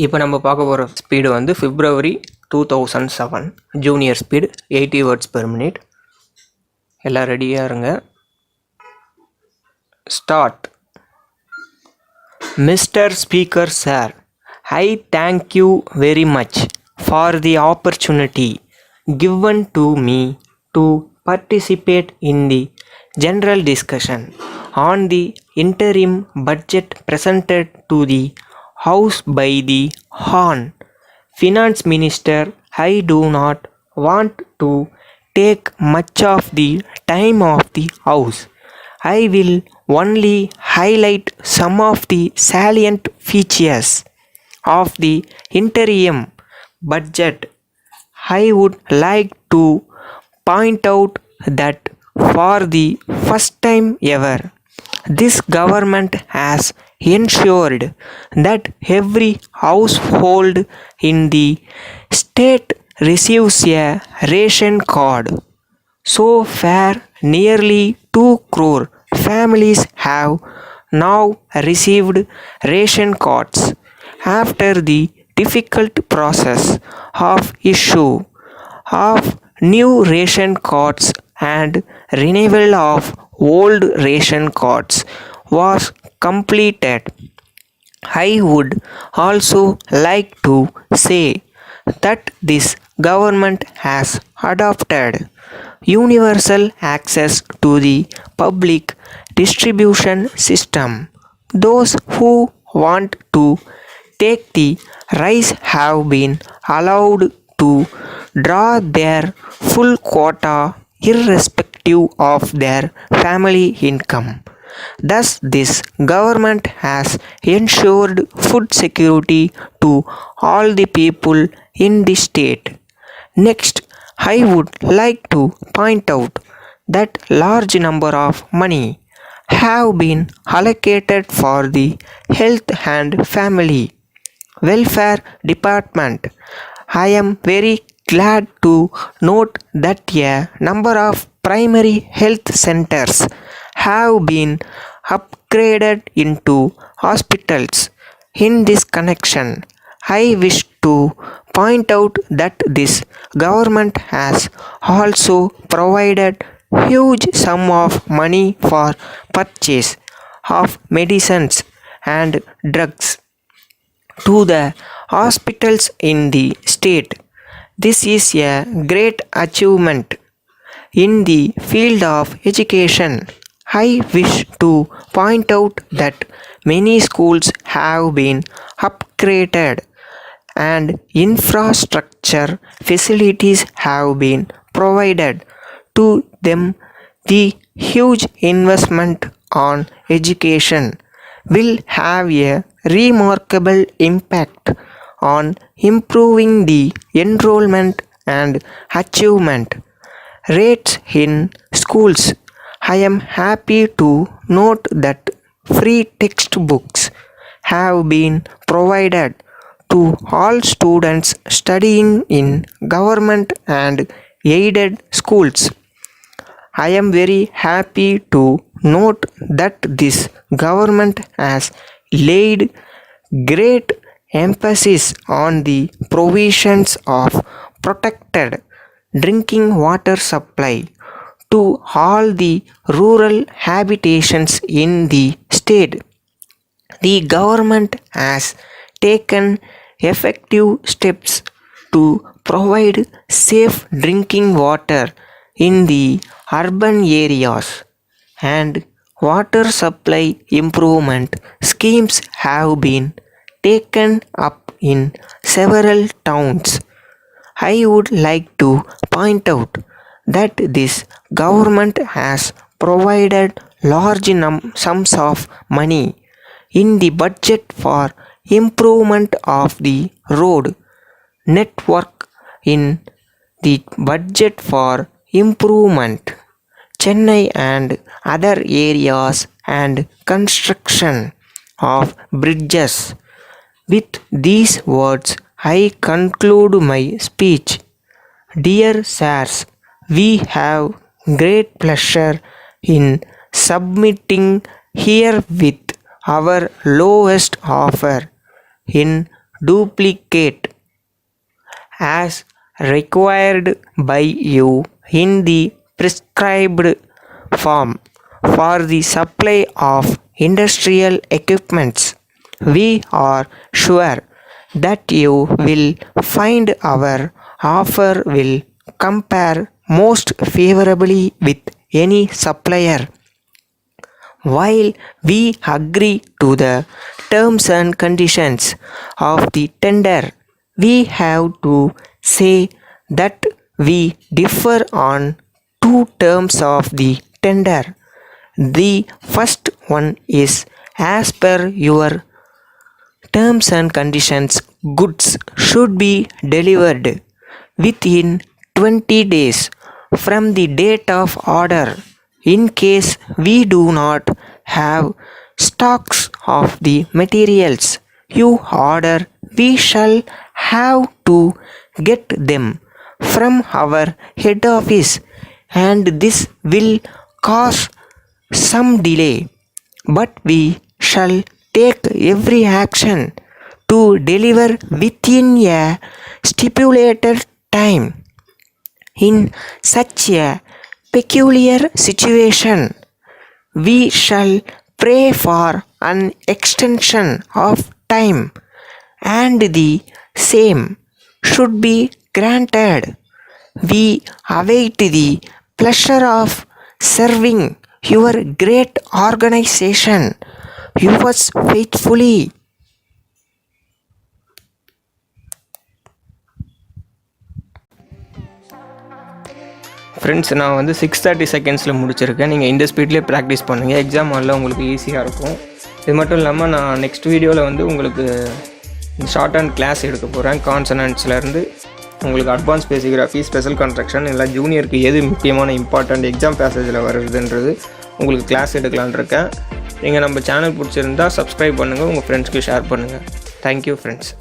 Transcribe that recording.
இப்போ நம்ம பார்க்க போகிற ஸ்பீடு வந்து February 2007 junior speed 80 words per minute. எல்லாம் ரெடியாக இருங்க. Start. Mr. Speaker Sir, I thank you very much for the opportunity given to me to participate in the general discussion on the interim budget presented to the House by the Hon. Finance Minister. I do not want to take much of the time of the House. I will only highlight some of the salient features of the interim budget. I would like to point out that for the first time ever, this government has ensured that every household in the state receives a ration card. So far, nearly 2 crore families have now received ration cards after the difficult process of issue of new ration cards and renewal of old ration cards was completed. I would also like to say that this government has adopted universal access to the public distribution system. Those who want to take the rice have been allowed to draw their full quota irrespective of their family income. Thus, this government has ensured food security to all the people in the state. Next, I would like to point out that large number of money have been allocated for the health and family welfare department. I am very glad to note that a number of primary health centers have been upgraded into hospitals. In this connection, I wish to point out that this government has also provided huge sum of money for purchase of medicines and drugs to the hospitals in the state. This is a great achievement in the field of education. I wish to point out that many schools have been upgraded and infrastructure facilities have been provided to them. The huge investment on education will have a remarkable impact on improving the enrollment and achievement rates in schools. I am happy to note that free textbooks have been provided to all students studying in government and aided schools. I am very happy to note that this government has laid great emphasis on the provisions of protected drinking water supply to all the rural habitations in the state. The government has taken effective steps to provide safe drinking water in the urban areas, and water supply improvement schemes have been taken up in several towns. I would like to point out that this government has provided large sums of money in the budget for improvement of the road network. In the budget for improvement Chennai and other areas and construction of bridges. With these words, I conclude my speech. Dear sirs, we have great pleasure in submitting herewith our lowest offer in duplicate as required by you in the prescribed form for the supply of industrial equipments. We are sure that you will find our offer will compare most favorably with any supplier. While we agree to the terms and conditions of the tender, we have to say that we differ on two terms of the tender. The first one is, as per your terms and conditions, goods should be delivered within 20 days from the date of order. In case we do not have stocks of the materials you order, we shall have to get them from our head office, and this will cause some delay, but we shall take every action to deliver within a stipulated time. In such a peculiar situation, we shall pray for an extension of time, and the same should be granted. We await the pleasure of serving your great organization. Yours faithfully. Friends, நான் வந்து 6:30 செகண்ட்ஸில் முடிச்சிருக்கேன். நீங்கள் இந்த ஸ்பீட்லேயே practice பண்ணுங்கள். Exam ஹாலில் உங்களுக்கு ஈஸியாக இருக்கும். இது மட்டும் இல்லாமல் நான் நெக்ஸ்ட் வீடியோவில் வந்து உங்களுக்கு ஷார்ட் அண்ட் கிளாஸ் எடுக்க போகிறேன். கான்சனன்ட்ஸ்லேருந்து உங்களுக்கு அட்வான்ஸ் பேசிகிராஃபி, ஸ்பெஷல் கன்ஸ்ட்ரக்ஷன் இல்லை ஜூனியருக்கு எது முக்கியமான இம்பார்ட்டண்ட் எக்ஸாம் பேசேஜில் வருதுன்றது உங்களுக்கு கிளாஸ் எடுக்கலான்னு இருக்கேன். நீங்கள் நம்ம சேனல் பிடிச்சிருந்தால் சப்ஸ்கிரைப் பண்ணுங்கள், உங்கள் ஃப்ரெண்ட்ஸ்க்கு ஷேர் பண்ணுங்கள். Thank you friends.